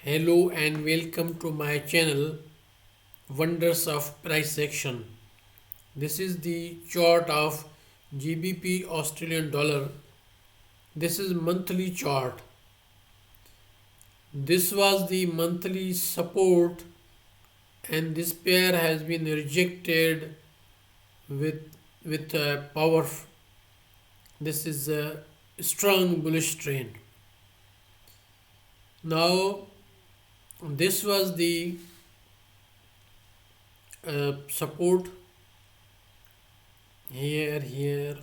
Hello and welcome to my channel Wonders of Price Action. This is the chart of GBP Australian dollar. This is monthly chart. This was the monthly support and this pair has been rejected with power. This is a strong bullish trend. Now this was the support here.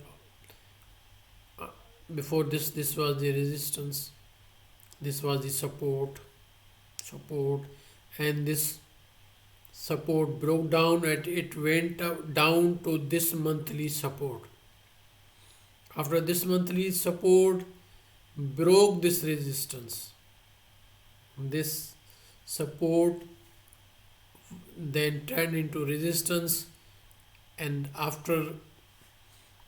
Before this was the resistance, this was the support, and this support broke down and it went down to this monthly support. After this monthly support broke this resistance, this support then turned into resistance, and after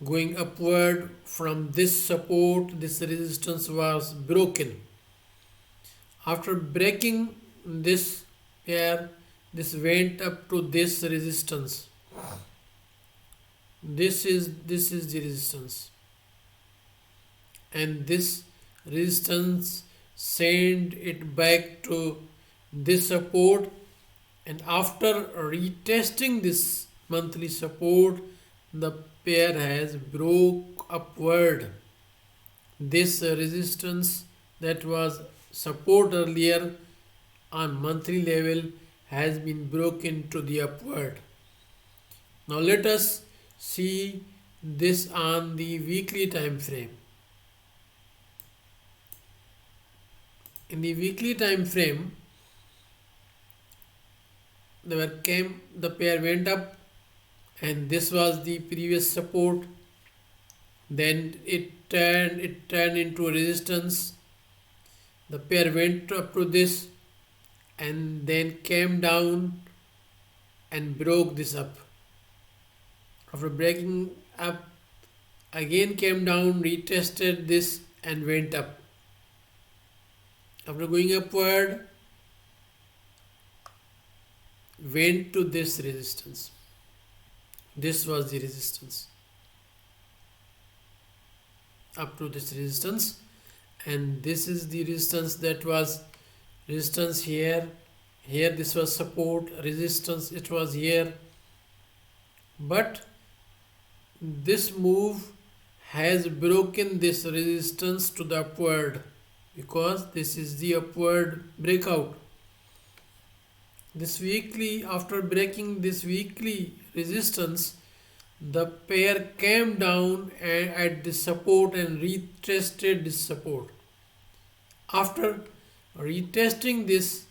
going upward from this support, this resistance was broken. After breaking this pair, this went up to this resistance. This is the resistance, and this resistance sent it back to this support, and after retesting this monthly support, the pair has broke upward. This resistance that was support earlier on monthly level has been broken to the upward. Now let us see this on the weekly time frame. In the weekly time frame, the pair went up, and this was the previous support. Then it turned into resistance. The pair went up to this and then came down and broke this up. After breaking up, again came down, retested this and went up. After going upward, went to this resistance. This was the resistance up to this resistance, and this is the resistance that was resistance here. This was support, resistance, it was here. But this move has broken this resistance to the upward, because this is the upward breakout. This weekly, after breaking this weekly resistance, the pair came down at this support and retested this support. After retesting this,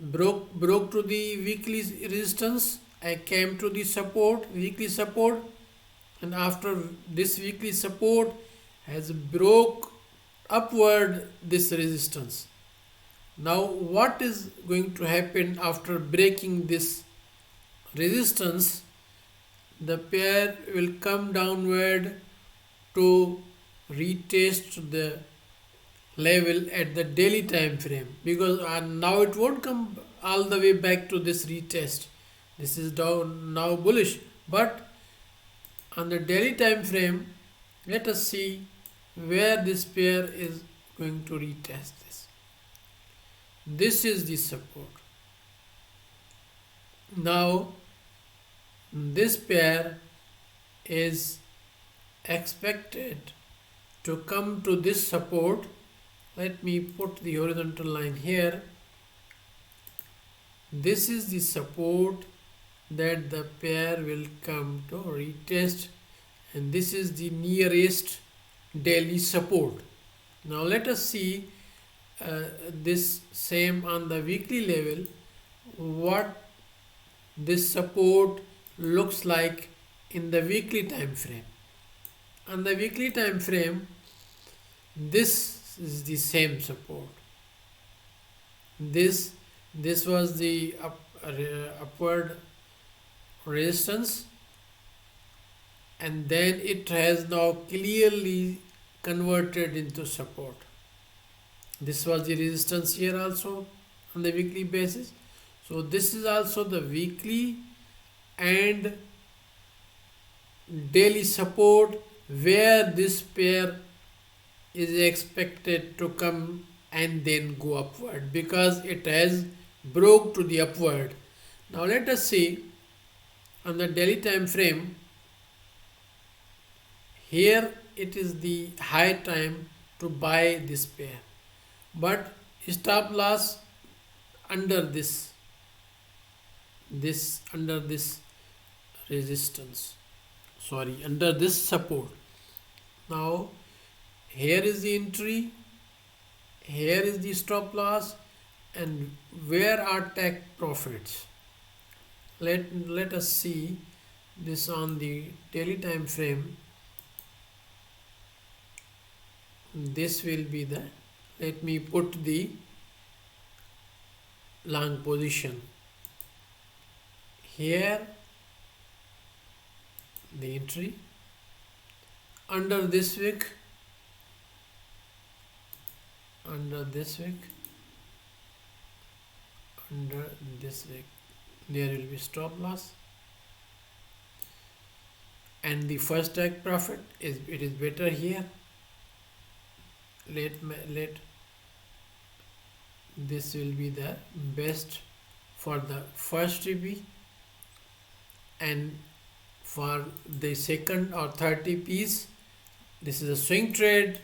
broke to the weekly resistance, I came to the support, weekly support, and after this weekly support has broke upward this resistance. Now what is going to happen after breaking this resistance? The pair will come downward to retest the level at the daily time frame, because now it won't come all the way back to this retest. This is down now bullish, but on the daily time frame, let us see where this pair is going to retest this. This is the support. Now this pair is expected to come to this support. Let me put the horizontal line here. This is the support that the pair will come to retest, and this is the nearest daily support. Now let us see this same on the weekly level, what this support looks like in the weekly time frame. On the weekly time frame, this is the same support. This was the upward resistance, and then it has now clearly converted into support. This was the resistance here also on the weekly basis. So this is also the weekly and daily support where this pair is expected to come and then go upward because it has broke to the upward. Now let us see on the daily time frame. Here it is the high time to buy this pair, but stop loss under this under this resistance, sorry, under this support. Now here is the entry, here is the stop loss, and where are take profits. Let us see this on the daily time frame. This will be the, let me put the long position here, the entry under this wick, under this wick, under this wick, there will be stop loss, and the first take profit is, it is better here. Let this will be the best for the first TP, and for the second or third TPs this is a swing trade.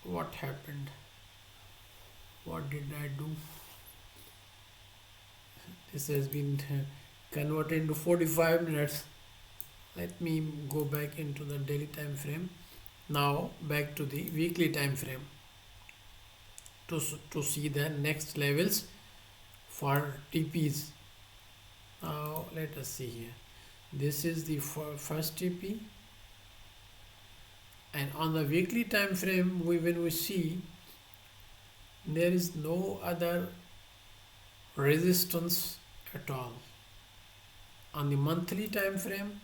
What happened? What did I do? This has been converted into 45 minutes. Let me go back into the daily time frame. Now back to the weekly time frame to see the next levels for TPs. Now let us see here. This is the first TP, and on the weekly time frame when we see there is no other resistance at all. On the monthly time frame,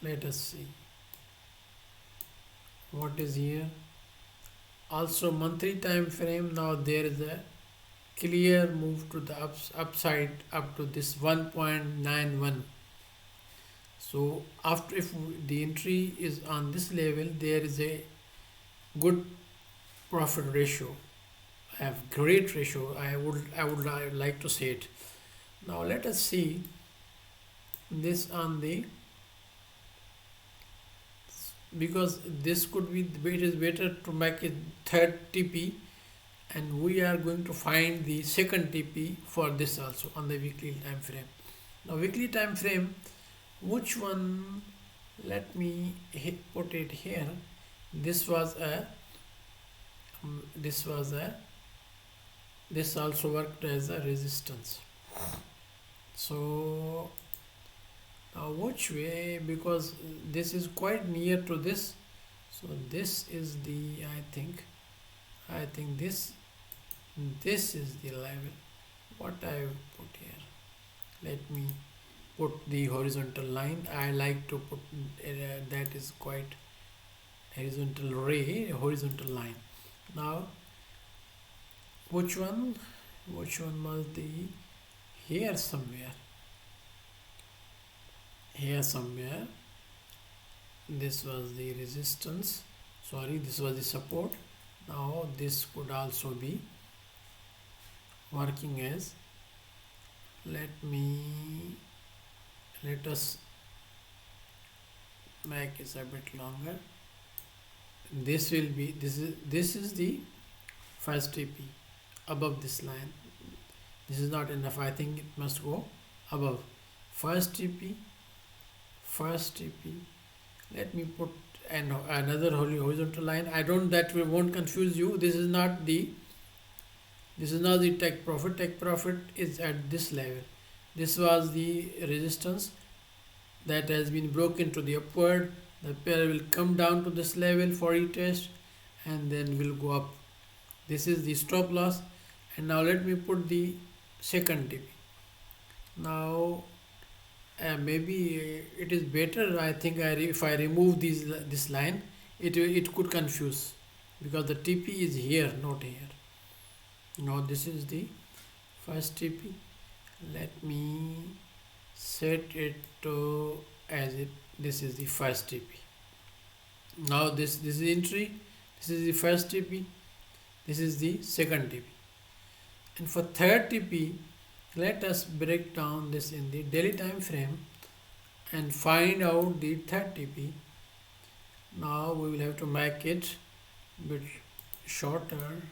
let us see what is here. Also monthly time frame, now there is a clear move to the upside up to this 1.91. so after, if the entry is on this level, there is a good profit ratio. I have great ratio, I would like to say it. Now let us see this on the, because this could be, it is better to make it third TP, and we are going to find the second TP for this also on the weekly time frame. Now weekly time frame, which one, let me put it here. This was a this also worked as a resistance. So now which way, because this is quite near to this, so this is the, I think this is the level what I put here. Let me put the horizontal line. I like to put that is quite horizontal line. Now which one was the, here somewhere this was the resistance, sorry, this was the support. Now this could also be working as, let us make it a bit longer. This will be, this is the first TP above this line. This is not enough, I think it must go above. First TP, let me put another horizontal line. I don't, that won't confuse you. This is not the take profit is at this level. This was the resistance that has been broken to the upward. The pair will come down to this level for retest and then will go up. This is the stop loss. And now let me put the second TP. Now maybe it is better, I think, if I remove this line, it could confuse. because the TP is here, not here. Now this is the first TP. Let me set it to as it. This is the first TP. Now this is entry. This is the first TP. This is the second TP. And for third TP, let us break down this in the daily time frame and find out the third TP. Now we will have to make it a bit shorter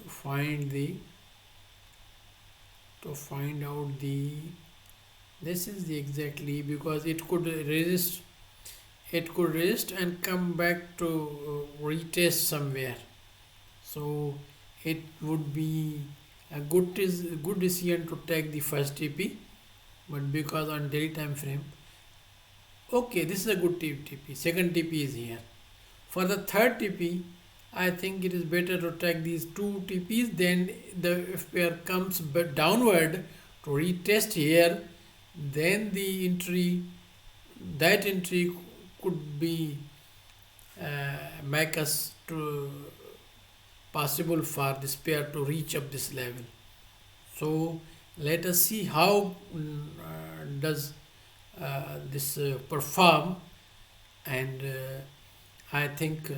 to find out the this is the exactly, because it could resist and come back to retest somewhere. So it would be a good decision to take the first TP, but because on daily time frame, okay, this is a good TP. Second TP is here. For the third TP, I think it is better to take these two TPs. Then if pair comes downward to retest here, then the entry could be make us to possible for this pair to reach up this level. So let us see how does this perform, and I think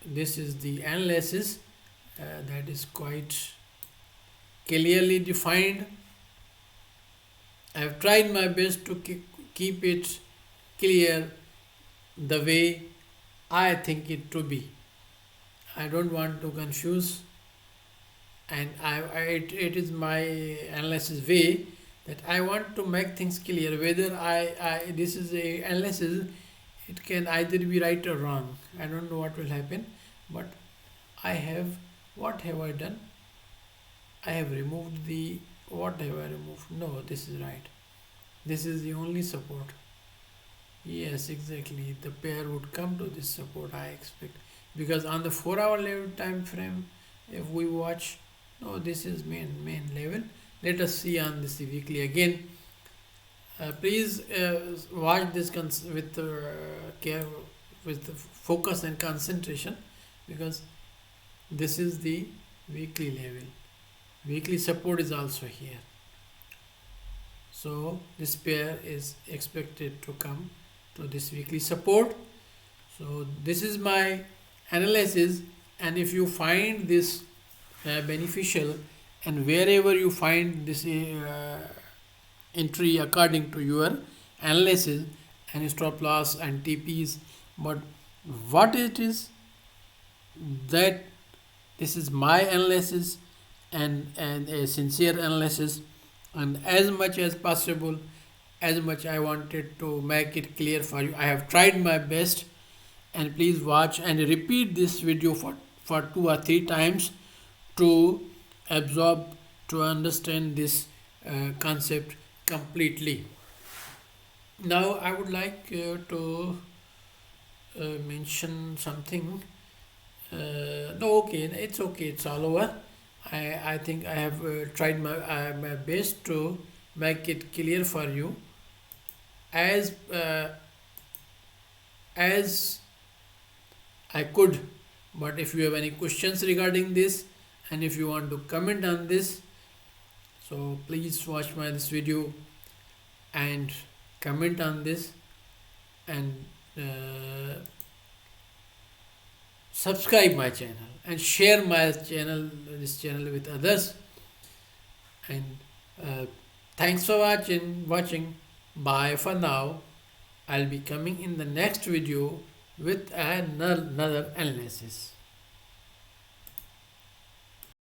this is the analysis that is quite clearly defined. I have tried my best to keep it clear the way I think it to be. I don't want to confuse, and it is my analysis way that I want to make things clear. Whether this is a analysis, it can either be right or wrong. I don't know what will happen, but what have I done? I have removed the, what have I removed? No, this is right. This is the only support. Yes, exactly. The pair would come to this support, I expect. Because on the 4-hour level time frame, if we watch, no, this is main level. Let us see on this weekly again. Please watch this with care, with focus and concentration, because this is the weekly level. Weekly support is also here. So this pair is expected to come to this weekly support. So this is my analysis, and if you find this beneficial, and wherever you find this entry according to your analysis and stop loss and TPs, but what it is that this is my analysis and a sincere analysis, and as much as possible, as much I wanted to make it clear for you. I have tried my best, and please watch and repeat this video for 2 or 3 times to absorb, to understand this concept completely. Now I would like to mention something. No, okay, it's okay, it's all over. I think I have tried my best to make it clear for you as I could. But if you have any questions regarding this, and if you want to comment on this, so please watch this video and comment on this, and subscribe my channel and share this channel with others. And thanks for watching. Bye for now. I'll be coming in the next video with another analysis.